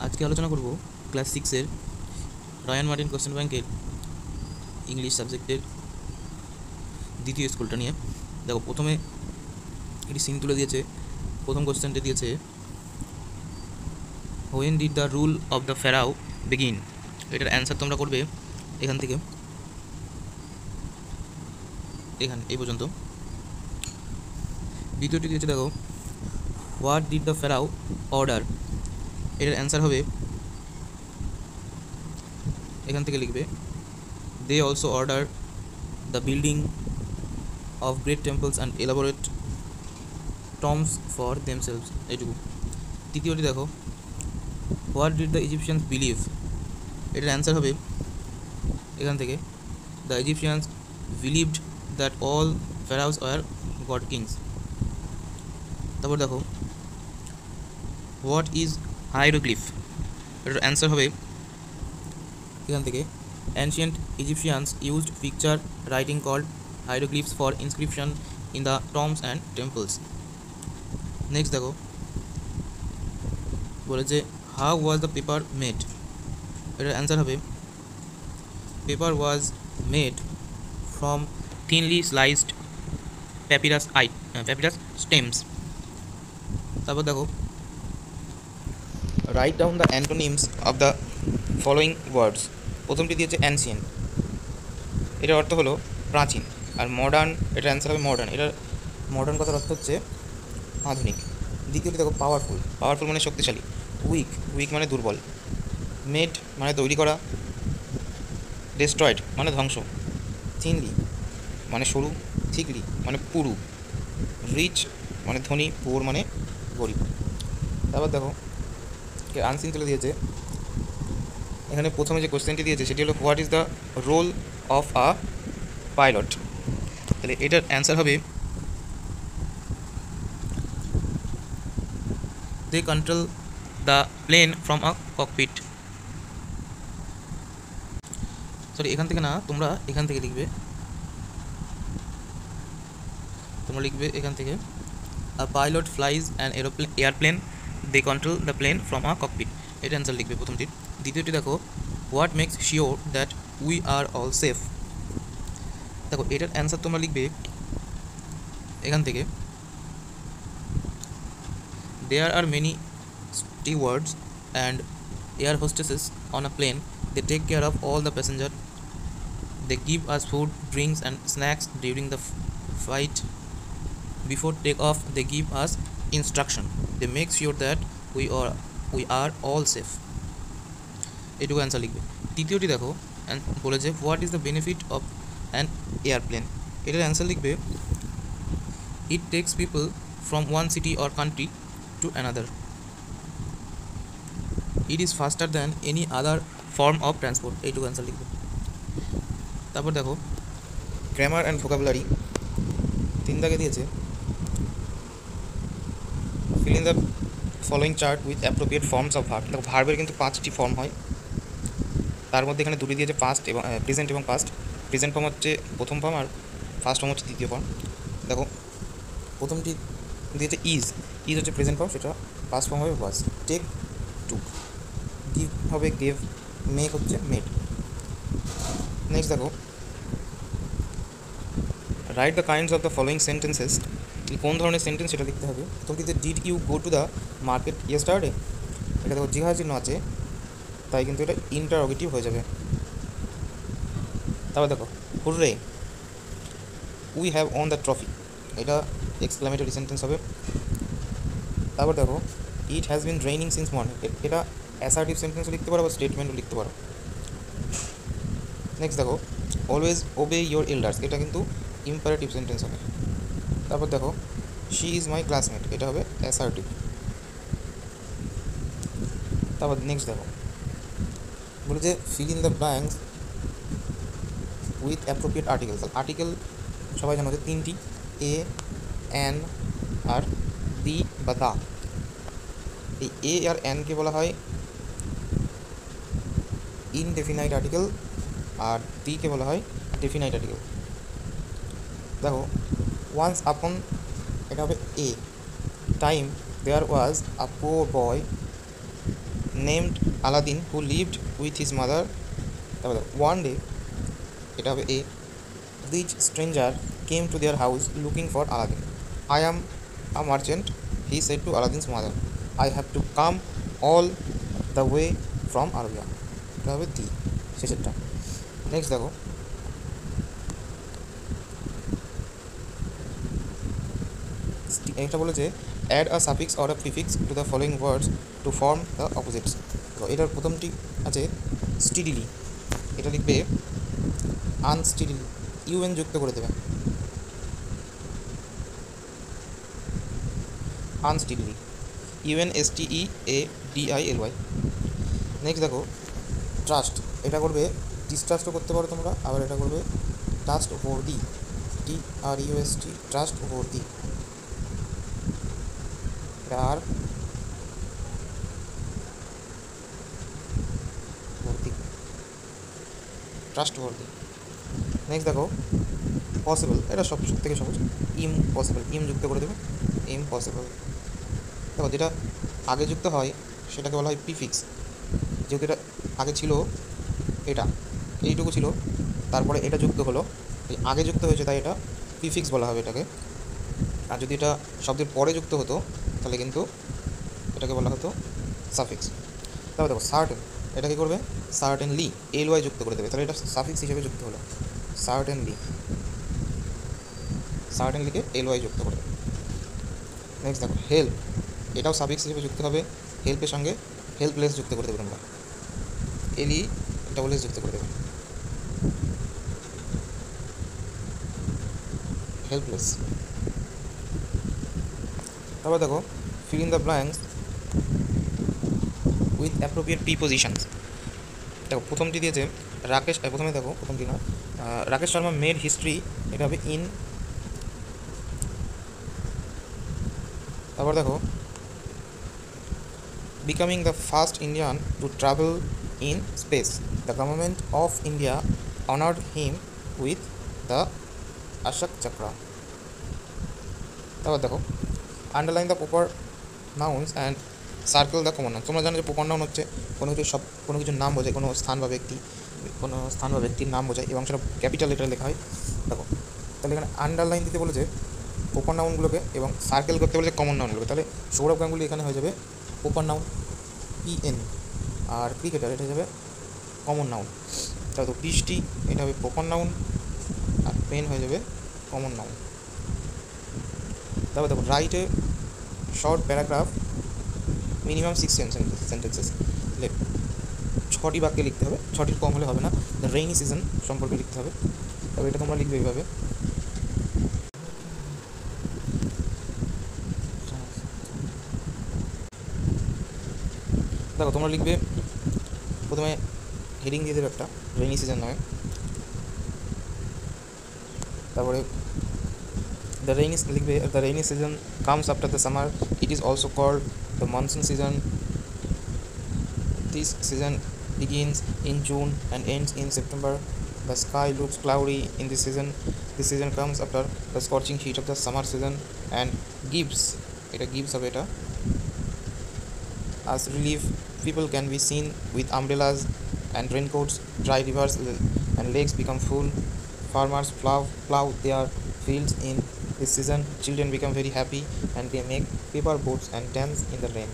আজকে আলোচনা করব ক্লাস 6-এর রয়্যান মার্টিন কোশ্চেন ব্যাংকের ইংলিশ সাবজেক্টের দ্বিতীয় স্কুলটা নিয়ে। দেখো, প্রথমে এটি সিন তুলে দিয়েছে। প্রথম কোশ্চেনটা দিয়েছে, when did the rule of the pharaoh begin. এটার অ্যান্সার তোমরা করবে এখান থেকে এখান এই পর্যন্ত। দ্বিতীয়টি দিয়েছে, দেখো, what did the pharaoh order. এটার অ্যান্সার হবে এখান থেকে লিখবে, they also order the building of great temples and elaborate tombs for themselves। এইটুকু। তৃতীয়টি দেখো, what did the Egyptians believe. এটার অ্যান্সার হবে এখান থেকে, the Egyptians believed that all pharaohs are god kings. তারপর দেখো, হোয়াট ইজ হাইরোগ্লিফ। এটার অ্যান্সার হবে এখান থেকে, ancient Egyptians used picture writing called hieroglyphs for inscription in the tombs and temples। Next দেখো, বলেছে how was the paper made. এটার answer হবে paper was made from thinly sliced papyrus stems. তারপর দেখো, write down the antonyms of the following words. প্রথমটি দিয়েছে ancient, এটার অর্থ হলো প্রাচীন। আর মডার্ন, এটার অ্যান্সার হবে মডার্ন। এটার মডার্ন কথার অর্থ হচ্ছে আধুনিক। দ্বিতীয়টি দেখো, পাওয়ারফুল মানে শক্তিশালী। উইক মানে দুর্বল। মেড মানে তৈরি করা। ডেস্ট্রয়েড মানে ধ্বংস। থিনলি মানে সরু। থিকলি মানে পুরু। রিচ মানে ধনী। পুয়ার মানে গরিব। তারপর দেখো, আনসিন তুলে দিয়েছে। এখানে প্রথমে যে কোশ্চেনটি দিয়েছে সেটি হলো, what is the role of a pilot. তাহলে এটার অ্যান্সার হবে, they control the plane from a cockpit. Sorry, এখান থেকে না, তোমরা এখান থেকে লিখবে এখান থেকে, a pilot flies an airplane, they control the plane from a cockpit. এটা অ্যান্সার লিখবে প্রথমটির। দ্বিতীয়টি দেখো, what makes sure that we are all safe. দেখো, এটার অ্যান্সার তোমরা লিখবে এখান থেকে, there are many stewards and air hostesses on a plane. They take care of all the passengers. They give us food, drinks and snacks during the flight. Before takeoff, they give us instruction. They make sure that we are all safe। এটুকু answer লিখবে। তৃতীয়টি দেখো, বলেছে what is the benefit of an airplane. এটার answer লিখবে, it takes people from one city or country to another. It is faster than any other form of transport। এইটুকু answer লিখবে। তারপর দেখো, গ্রামার অ্যান্ড ভোকাবুলারি 3 দাগে দিয়েছে, fill in the following chart with appropriate forms of verb। দেখো, ভার্বের কিন্তু 5টি ফর্ম হয়, তার মধ্যে এখানে দুটি দিয়েছে, পাস্ট এবং প্রেজেন্ট এবং পাস্ট। প্রেজেন্ট ফর্ম হচ্ছে প্রথম ফর্ম আর ফার্স্ট ফর্ম হচ্ছে দ্বিতীয় ফর্ম। দেখো, প্রথমটি দিয়েছে ইজ হচ্ছে প্রেজেন্ট ফর্ম, সেটা পাস্ট ফর্ম হবে ওয়াজ। টেক টু, গিভ হবে গেভ, মেক হচ্ছে মেড। নেক্সট দেখো, write the kinds of the following sentences. কোন ধরনের সেন্টেন্স সেটা লিখতে হবে। প্রথমটিতে did you go to the market yesterday. এটা দেখো জিহা চিহ্ন আছে, তাই কিন্তু এটা ইন্টারোগেটিভ হয়ে যাবে। তারপর দেখো, hurray, we have on the trophy. এটা এক্সক্লামেটরি সেন্টেন্স হবে। তারপর দেখো, it has been raining since morning. এটা অ্যাসার্টিভ সেন্টেন্সও লিখতে পারো বা স্টেটমেন্টও লিখতে পারো। নেক্সট দেখো, অলওয়েজ ওবে ইয়োর এল্ডার্স। এটা কিন্তু ইম্পারেটিভ সেন্টেন্স হবে। তারপর দেখো, শি ইজ মাই ক্লাসমেট। এটা হবে অ্যাসার্টিভ। তারপর নেক্সট দেখো, বলেছে fill in the blanks with appropriate articles. Article সবাই জানো যে 3টি, এ, অ্যান আর দি বা দা। এই এ আর অ্যানকে বলা হয় ইনডেফিনাইট আর্টিকেল, আর দিকে বলা হয় ডেফিনাইট আর্টিকেল। দেখো, ওয়ান্স আপন, এটা হবে a. Time, there was a poor boy named Aladdin, who lived with his mother. One day, এটা হবে A, rich stranger came to their house looking for Aladdin. I am a merchant, he said to Aladdin's mother. I have to come all the way from Arabia. এটা হবে D, শেষেরটা। Next দেখো, একটা বলেছে add a suffix or a prefix to the following words to form the opposites. তো এটার প্রথমটি আছে steadily, এটা লিখবে আনস্টিডিলি, ইউএন যুক্ত করে দেবে, আনস্টিডিলি, UNSTEADILY। নেক্সট দেখো ট্রাস্ট, এটা করবে ডিসট্রাস্টও করতে পারো তোমরা, আবার এটা করবে trustworthy, TRUST, trustworthy. আর ট্রাস্টওয়ার্দি। নেক্সট দেখো পসিবল, এটা সব থেকে সহজ, ইম্পসিবল, ইম যুক্ত করে দেবে, ইম্পসিবল। দেখো যেটা আগে যুক্ত হয় সেটাকে বলা হয় প্রিফিক্স, যেহেতু এটা আগে ছিল, এটা এইটুকু ছিল, তারপরে এটা যুক্ত হলো, এই আগে যুক্ত হয়েছে তাই এটা প্রিফিক্স বলা হবে এটাকে। আর যদি এটা শব্দের পরে যুক্ত হতো তাহলে কিন্তু এটাকে বলা হতো সাফিক্স। তারপর দেখো সার্টেন, এটা কী করবে সার্টেনলি, LY যুক্ত করে দেবে, তাহলে এটা সাফিক্স হিসেবে যুক্ত হলো, সার্টেনলি, সার্টেনলিকে LY যুক্ত করে দেবে। নেক্সট দেখো হেল্প, এটাও সাফিক্স হিসেবে যুক্ত হবে, হেল্পের সঙ্গে হেল্পলেস যুক্ত করে দেবে তোমরা, LE যুক্ত করে দেবে, হেল্পলেস। তারপর দেখো fill in the blanks with appropriate prepositions। দেখো প্রথমটি দিয়েছে রাকেশ, প্রথমে দেখো প্রথমটি না, রাকেশ শর্মা মেড হিস্ট্রি, এটা হবে ইন। তারপর দেখো becoming the first Indian to travel in space, the government of India honored him with the Ashok Chakra। তারপর দেখো underline the proper nouns and circle the common noun. তোমরা জানো যে প্রপার নাউন হচ্ছে কোনো কিছুর নাম বোঝায়, কোনো স্থান বা ব্যক্তির নাম বোঝায় এবং সেটা ক্যাপিটাল লেটারে লেখা হয়। দেখো তাহলে এখানে আন্ডারলাইন দিতে বলেছে প্রপার নাউনগুলোকে এবং সার্কেল করতে বলেছে কমন নাউনগুলোকে, তাহলে সৌরভ গাঙ্গুলি এখানে হয়ে যাবে প্রপার নাউন PN, আর ক্রিকেটার এটা হয়ে যাবে কমন নাউন। তারপর বৃষ্টি এটা হবে প্রপার নাউন, আর পেন হয়ে যাবে কমন নাউন। তারপর দেখো write a short paragraph minimum 6 sentences, 6টি বাক্যে লিখতে হবে, 6টির কম হলে হবে না। দ্য রেইনি সিজন সম্পর্কে লিখতে হবে, তবে এটা তোমরা লিখবে এইভাবে। দেখো তোমরা লিখবে প্রথমে হেডিং দিয়ে দেবে একটা, রেইনি সিজন নয়, তারপরে the rainy season comes after the summer, it is also called the monsoon season. This season begins in June and ends in September. The sky looks cloudy in this season. This season comes after the scorching heat of the summer season and gives as relief. People can be seen with umbrellas and raincoats. Dry rivers and lakes become full. Farmers plow their fields in this season. Children become very happy and they make paper boats and dance in the rain.